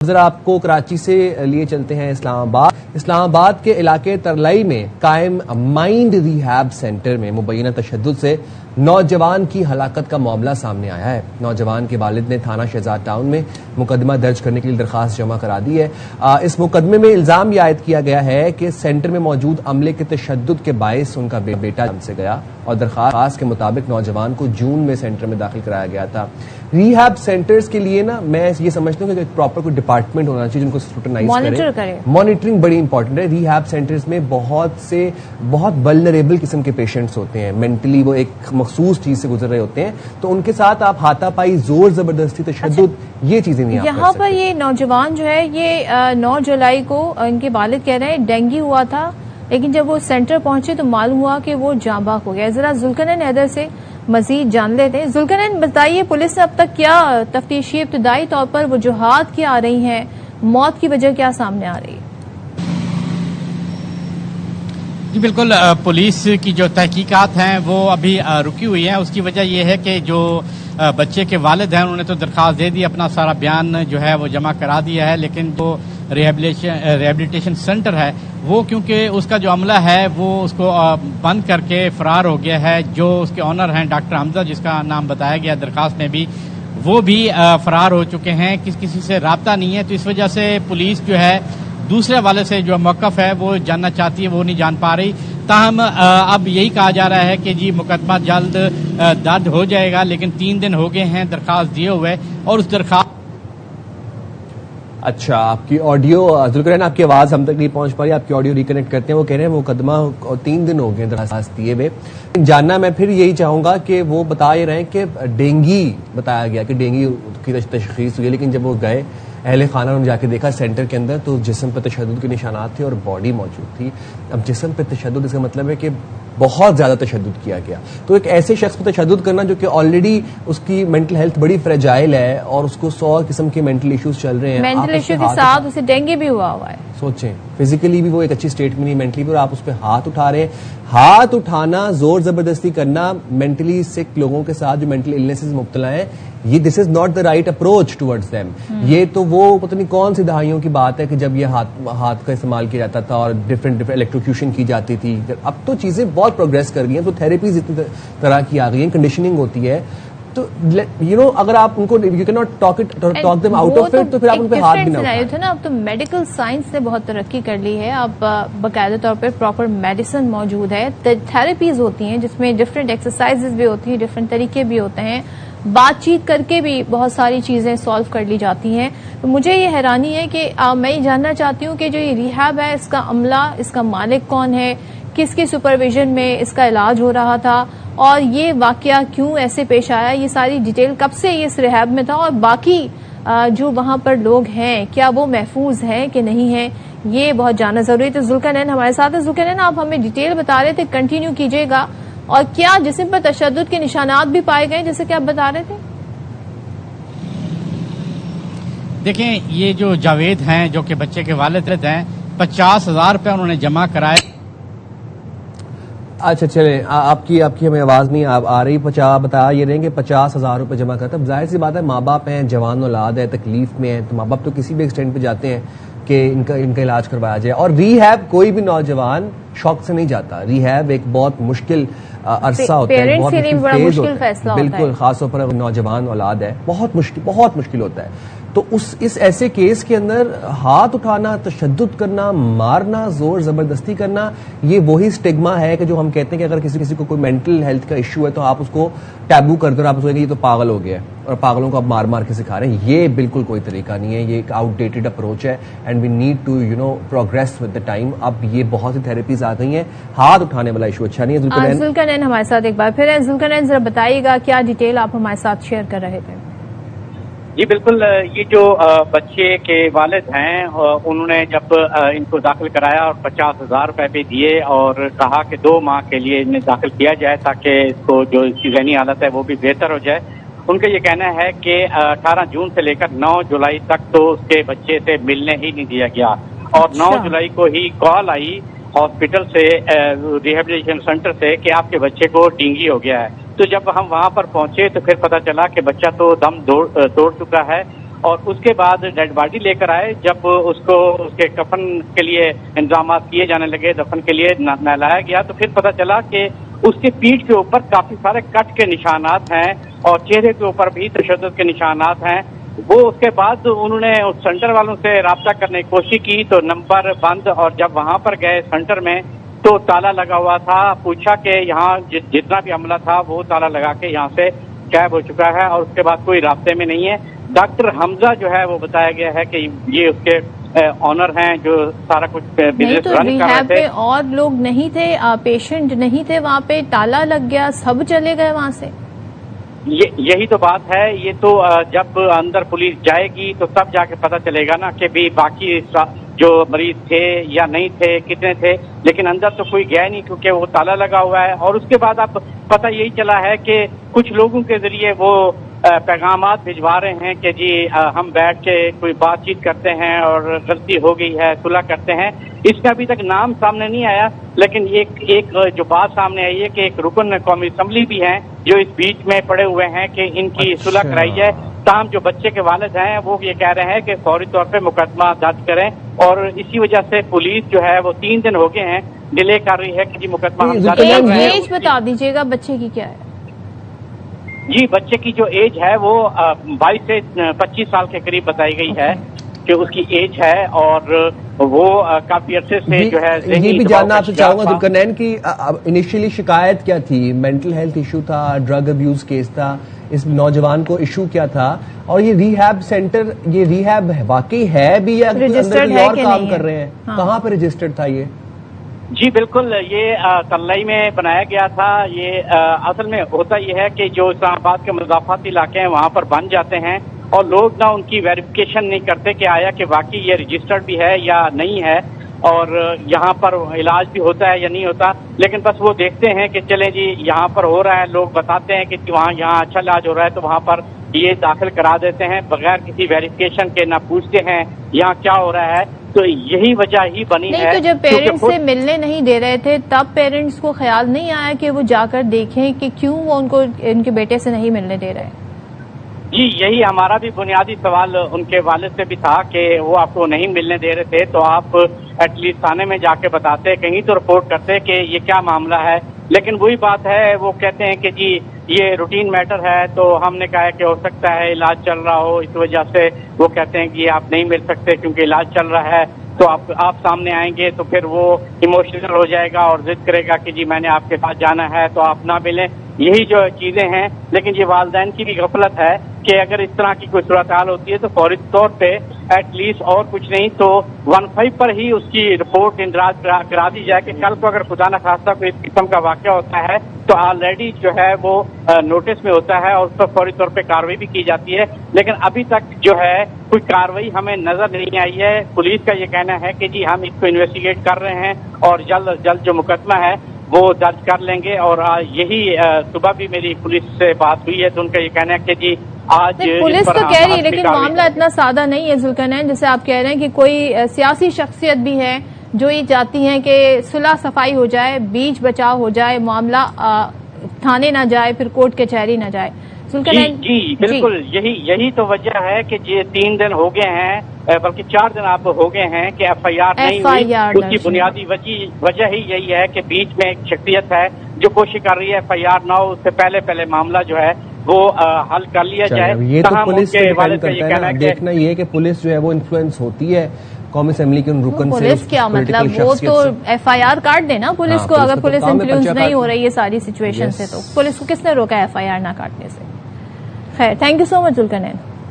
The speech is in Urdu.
ذرا آپ کو کراچی سے لیے چلتے ہیں اسلام آباد کے علاقے ترلائی میں قائم مائنڈ ریہیب سینٹر میں مبینہ تشدد سے نوجوان کی ہلاکت کا معاملہ سامنے آیا ہے۔ نوجوان کے والد نے تھانہ شہزاد ٹاؤن میں مقدمہ درج کرنے کے لیے درخواست جمع کرا دی ہے۔ اس مقدمے میں الزام یہ عائد کیا گیا ہے کہ سینٹر میں موجود عملے کے تشدد کے باعث ان کا بیٹا جان سے گیا اور درخواست کے مطابق نوجوان کو جون میں سینٹر میں داخل کرایا گیا تھا۔ ریہیب سینٹرز کے لیے نا میں یہ سمجھتا ہوں کہ ایک پراپر کوئی ڈپارٹمنٹ ہونا چاہیے جن کو اسکروٹنائز کرے۔ مانیٹرنگ بڑی امپورٹنٹ ہے۔ ریہیب سینٹرز میں بہت ولنریبل قسم کے پیشنٹس ہوتے ہیں، مینٹلی وہ ایک مخصوص چیز سے گزر رہے ہوتے ہیں، تو ان کے ساتھ آپ ہاتھا پائی، زور زبردستی، تشدد، یہ چیزیں نہیں آپ کر سکتے۔ یہاں پر یہ نوجوان جو ہے یہ 9 جولائی کو ان کے والد کہہ رہے ہیں ڈینگی ہوا تھا، لیکن جب وہ سینٹر پہنچے تو معلوم ہوا کہ وہ جاں بحق ہو گیا۔ ذرا ذوالقرنین حیدر سے مزید جان لیتے ہیں۔ ذوالقرنین بتائیے، پولیس نے اب تک کیا تفتیشی ابتدائی طور پر وجوہات کیا آ رہی ہیں، موت کی وجہ کیا سامنے آ رہی ہے؟ جی بالکل، پولیس کی جو تحقیقات ہیں وہ ابھی رکی ہوئی ہیں۔ اس کی وجہ یہ ہے کہ جو بچے کے والد ہیں انہوں نے تو درخواست دے دی، اپنا سارا بیان جو ہے وہ جمع کرا دیا ہے، لیکن جو ریہیبلیٹیشن سینٹر ہے وہ کیونکہ اس کا جو عملہ ہے وہ اس کو بند کر کے فرار ہو گیا ہے۔ جو اس کے آنر ہیں ڈاکٹر حمزہ، جس کا نام بتایا گیا درخواست میں بھی، وہ بھی فرار ہو چکے ہیں، کسی سے رابطہ نہیں ہے۔ تو اس وجہ سے پولیس جو ہے دوسرے حوالے سے جو موقف ہے وہ جاننا چاہتی ہے، وہ نہیں جان پا رہی۔ تاہم اب یہی کہا جا رہا ہے کہ جی مقدمہ جلد درج ہو جائے گا، لیکن 3 دن ہو گئے ہیں درخواست دیے ہوئے، اور اس درخواست اچھا، آپ کی آڈیو ذوالقرنین، آپ کی آواز ہم تک نہیں پہنچ پا رہی، آپ کی آڈیو ریکنیکٹ کرتے ہیں۔ وہ کہہ رہے ہیں مقدمہ 3 دن ہو گئے درخواست دیے ہوئے۔ جاننا میں پھر یہی چاہوں گا کہ وہ بتا یہ رہے ہیں کہ ڈینگی بتایا گیا کہ ڈینگی کی تشخیص ہوئی، لیکن جب وہ گئے اہل خانہ نے جا کے دیکھا سینٹر کے اندر تو جسم پہ تشدد کے نشانات تھے اور باڈی موجود تھی۔ اب جسم پہ تشدد اس کا مطلب ہے کہ بہت زیادہ تشدد کیا گیا۔ تو ایک ایسے شخص پہ تشدد کرنا جو کہ آلریڈی اس کی مینٹل ہیلتھ بڑی فریجائل ہے اور اس کو 100 قسم کے مینٹل ایشوز چل رہے ہیں، مینٹل ایشو کے ساتھ اسے ڈینگی بھی ہوا ہے۔ سوچیں فزیکلی بھی وہ ایک اچھی سٹیٹ میں نہیں، مینٹلی بھی، اور آپ اس پہ ہاتھ اٹھا رہے ہیں۔ ہاتھ اٹھانا، زور زبردستی کرنا مینٹلی سک لوگوں کے ساتھ جو مینٹل النیسز مبتلا ہیں، یہ this is not the right approach towards them. یہ تو وہ پتہ نہیں کون سی دہائیوں کی بات ہے کہ جب یہ ہاتھ کا استعمال کیا جاتا تھا اور ڈفرینٹ الیکٹروکیوشن کی جاتی تھی۔ اب تو چیزیں بہت پروگریس کر گئی ہیں، تو تھراپیز اتنی طرح کی آ گئی ہیں، کنڈیشننگ ہوتی ہے، تو اگر آپ ان کو you can not talk them out of it, تو پھر آپ ان پہ ہاتھ بھی نہ اٹھائیں۔ نا اب تو میڈیکل سائنس نے بہت ترقی کر لی ہے، اب باقاعدہ طور پر پراپر میڈیسن موجود ہے، تھراپیز ہوتی ہیں جس میں ڈفرینٹ ایکسرسائزز بھی ہوتی ہیں، ڈفرینٹ طریقے بھی ہوتے ہیں، بات چیت کر کے بھی بہت ساری چیزیں سالو کر لی جاتی ہیں۔ تو مجھے یہ حیرانی ہے کہ میں یہ جاننا چاہتی ہوں کہ جو یہ ریہیب ہے اس کا عملہ، اس کا مالک کون ہے، کس کی سپرویژن میں اس کا علاج ہو رہا تھا، اور یہ واقعہ کیوں ایسے پیش آیا، یہ ساری ڈیٹیل کب سے یہ اس ریہیب میں تھا، اور باقی جو وہاں پر لوگ ہیں کیا وہ محفوظ ہیں کہ نہیں ہیں، یہ بہت جاننا ضروری ہے۔ تو ذوالقرنین ہمارے ساتھ ہے۔ ذوالقرنین، آپ ہمیں ڈیٹیل بتا رہے تھے، کنٹینیو کیجیے گا، اور کیا جسم پر تشدد کے نشانات بھی پائے گئے جیسے کہ آپ بتا رہے تھے؟ دیکھیں، یہ جو جاوید ہیں جو کہ بچے کے والد ہیں، 50,000 روپے انہوں نے جمع کرائے۔ اچھا چلیں، آپ کی ہمیں آواز نہیں آ رہی، بتا یہ رہیں کہ 50,000 روپے جمع کرتا۔ اب ظاہر سی بات ہے، ماں باپ ہیں، جوان اولاد ہے، تکلیف میں ہے، تو ماں باپ تو کسی بھی ایکسٹینٹ پہ جاتے ہیں کہ ان کا علاج کروایا جائے۔ اور ریہیب کوئی بھی نوجوان شوق سے نہیں جاتا، ریہیب ایک بہت مشکل عرصہ ہوتا ہے، بہت مشکل فیز ہوتا ہے، بالکل، خاص طور پر نوجوان اولاد ہے، بہت مشکل ہوتا ہے۔ تو اس ایسے کیس کے اندر ہاتھ اٹھانا، تشدد کرنا، مارنا، زور زبردستی کرنا، یہ وہی سٹگما ہے کہ جو ہم کہتے ہیں کہ اگر کسی کو کوئی مینٹل ہیلتھ کا ایشو ہے تو آپ اس کو ٹیبو کر دو اور آپ اس کو یہ تو پاگل ہو گیا ہے اور پاگلوں کو آپ مار کے سکھا رہے ہیں۔ یہ بالکل کوئی طریقہ نہیں ہے، یہ ایک آؤٹ ڈیٹڈ اپروچ ہے، and we need to progress with the time. اب یہ بہت سی تھراپیز آ گئی ہیں، ہاتھ اٹھانے والا ایشو اچھا نہیں ہے۔ ذوالقرنین ہمارے ساتھ ایک بار پھر ہے۔ ذوالقرنین، ذرا بتائیے گا کیا ڈیٹیل آپ ہمارے ساتھ شیئر کر رہے تھے؟ جی بالکل، یہ جو بچے کے والد ہیں انہوں نے جب ان کو داخل کرایا اور 50,000 روپے بھی دیے اور کہا کہ 2 ماہ کے لیے انہیں داخل کیا جائے تاکہ اس کو جو اس کی ذہنی حالت ہے وہ بھی بہتر ہو جائے۔ ان کا یہ کہنا ہے کہ 18 جون سے لے کر 9 جولائی تک تو اس کے بچے سے ملنے ہی نہیں دیا گیا، اور 9 جولائی کو ہی کال آئی ہاسپٹل سے، ریہیبلیٹیشن سینٹر سے، کہ آپ کے بچے کو ڈینگی ہو گیا ہے۔ تو جب ہم وہاں پر پہنچے تو پھر پتہ چلا کہ بچہ تو دم توڑ چکا ہے اور اس کے بعد ڈیڈ باڈی لے کر آئے. جب اس کو اس کے کفن کے لیے انتظامات کیے جانے لگے, دفن کے لیے نہلایا گیا, تو پھر پتہ چلا کہ اس کی پیٹھ کے اوپر کافی سارے کٹ کے نشانات ہیں اور چہرے کے اوپر بھی تشدد کے نشانات ہیں. وہ اس کے بعد انہوں نے اس سینٹر والوں سے رابطہ کرنے کی کوشش کی تو نمبر بند, اور جب وہاں پر گئے سینٹر میں تو تالا لگا ہوا تھا. پوچھا کہ یہاں جتنا بھی عملہ تھا وہ تالا لگا کے یہاں سے غائب ہو چکا ہے اور اس کے بعد کوئی رابطے میں نہیں ہے. ڈاکٹر حمزہ جو ہے وہ بتایا گیا ہے کہ یہ اس کے آنر ہیں جو سارا کچھ بزنس رن کر رہے تھے. اور لوگ نہیں تھے, پیشنٹ نہیں تھے وہاں پہ, تالا لگ گیا, سب چلے گئے وہاں سے. یہی تو بات ہے. یہ تو جب اندر پولیس جائے گی تو تب جا کے پتہ چلے گا نا کہ بھی باقی جو مریض تھے یا نہیں تھے, کتنے تھے, لیکن اندر تو کوئی گیا نہیں کیونکہ وہ تالا لگا ہوا ہے. اور اس کے بعد اب پتہ یہی چلا ہے کہ کچھ لوگوں کے ذریعے وہ پیغامات بھجوا رہے ہیں کہ جی ہم بیٹھ کے کوئی بات چیت کرتے ہیں اور غلطی ہو گئی ہے, صلح کرتے ہیں. اس کا ابھی تک نام سامنے نہیں آیا, لیکن ایک جو بات سامنے آئی ہے کہ ایک رکن قومی اسمبلی بھی ہیں جو اس بیچ میں پڑے ہوئے ہیں کہ ان کی صلح کرائی جائے. تاہم جو بچے کے والد ہیں وہ یہ کہہ رہے ہیں کہ فوری طور پہ مقدمہ درج کریں, اور اسی وجہ سے پولیس جو ہے وہ 3 دن ہو گئے ہیں ڈیلے کر رہی ہے کہ جی مقدمہ ہم درج کر رہے ہیں. ایج بتا دیجیے گا بچے کی کیا ہے؟ جی بچے کی جو ایج ہے وہ 22 سے 25 سال کے قریب بتائی گئی ہے کہ اس کی ایج ہے, اور وہ کافی عرصے سے جو ہے یہ بھی جاننا آپ سے چاہوں گا ذوالقرنین کی انیشیلی شکایت کیا تھی؟ مینٹل ہیلتھ ایشو تھا, ڈرگ ابیوز کیس تھا, اس نوجوان کو ایشو کیا تھا, اور یہ ریہیب سینٹر, یہ ریہیب واقعی ہے بھی یا اندر کوئی اور کام کر رہے ہیں؟ کہاں پہ رجسٹرڈ تھا یہ؟ جی بالکل, یہ تلئی میں بنایا گیا تھا. یہ اصل میں ہوتا یہ ہے کہ جو اسلام آباد کے مضافاتی علاقے ہیں وہاں پر بن جاتے ہیں اور لوگ نہ ان کی ویریفیکیشن نہیں کرتے کہ آیا کہ واقعی یہ رجسٹرڈ بھی ہے یا نہیں ہے, اور یہاں پر علاج بھی ہوتا ہے یا نہیں ہوتا. لیکن بس وہ دیکھتے ہیں کہ چلیں جی یہاں پر ہو رہا ہے, لوگ بتاتے ہیں کہ وہاں یہاں اچھا علاج ہو رہا ہے تو وہاں پر یہ داخل کرا دیتے ہیں بغیر کسی ویریفیکیشن کے, نہ پوچھتے ہیں یہاں کیا ہو رہا ہے. تو یہی وجہ ہی بنی ہے. نہیں تو جب پیرنٹس سے ملنے نہیں دے رہے تھے تب پیرنٹس کو خیال نہیں آیا کہ وہ جا کر دیکھیں کہ کیوں وہ ان کو ان کے بیٹے سے نہیں ملنے دے رہے؟ جی یہی ہمارا بھی بنیادی سوال ان کے والد سے بھی تھا کہ وہ آپ کو نہیں ملنے دے رہے تھے تو آپ ایٹ لیسٹ تھانے میں جا کے بتاتے, کہیں تو رپورٹ کرتے کہ یہ کیا معاملہ ہے. لیکن وہی بات ہے, وہ کہتے ہیں کہ جی یہ روٹین میٹر ہے, تو ہم نے کہا کہ ہو سکتا ہے علاج چل رہا ہو, اس وجہ سے وہ کہتے ہیں کہ آپ نہیں مل سکتے کیونکہ علاج چل رہا ہے. تو آپ سامنے آئیں گے تو پھر وہ ایموشنل ہو جائے گا اور ضد کرے گا کہ جی میں نے آپ کے پاس جانا ہے تو آپ نہ ملیں. یہی جو چیزیں ہیں, لیکن یہ والدین کی بھی غفلت ہے کہ اگر اس طرح کی کوئی صورتحال ہوتی ہے تو فوری طور پہ ایٹ لیسٹ اور کچھ نہیں تو 15 پر ہی اس کی رپورٹ اندراج کرا دی جائے کہ کل کو اگر خدا نخواستہ کوئی اس قسم کا واقعہ ہوتا ہے تو آلریڈی جو ہے وہ نوٹس میں ہوتا ہے اور اس پر فوری طور پہ کارروائی بھی کی جاتی ہے. لیکن ابھی تک جو ہے کوئی کارروائی ہمیں نظر نہیں آئی ہے. پولیس کا یہ کہنا ہے کہ جی ہم اس کو انویسٹیگیٹ کر رہے ہیں اور جلد از جلد جو مقدمہ ہے وہ درج کر لیں گے. اور یہی صبح بھی میری پولیس سے بات ہوئی ہے تو ان کا یہ کہنا ہے کہ جی آج پولیس تو کہہ رہی ہے, لیکن معاملہ اتنا سادہ نہیں ہے ذوالقرنین جیسے آپ کہہ رہے ہیں کہ کوئی سیاسی شخصیت بھی ہے جو یہ چاہتی ہیں کہ صلح صفائی ہو جائے, بیچ بچاؤ ہو جائے, معاملہ تھانے نہ جائے, پھر کورٹ کچہری نہ جائے. جی بالکل, یہی تو وجہ ہے کہ یہ 3 دن ہو گئے ہیں بلکہ 4 دن آپ ہو گئے ہیں کہ ایف آئی آر نہیں ہوئی. اس کی بنیادی وجہ ہی یہی ہے کہ بیچ میں ایک شخصیت ہے جو کوشش کر رہی ہے ایف آئی آر نہ ہو, اس سے پہلے معاملہ جو ہے وہ حل کر لیا جائے. یہ تو پولیس کے والد کا یہ کہنا ہے, دیکھنا یہ کہ پولیس جو ہے وہ انفلوئنس ہوتی ہے قومی اسمبلی کے ان رکن سے. پولیس کیا مطلب, وہ تو ایف آئی آر کاٹ دینا پولیس کو. اگر پولیس انفلوئنس نہیں ہو رہی ہے ساری سچویشن سے تو پولیس کو کس نے روکا ایف آئی آر نہ کاٹنے سے؟ خیر, thank you so much Zulqarnain.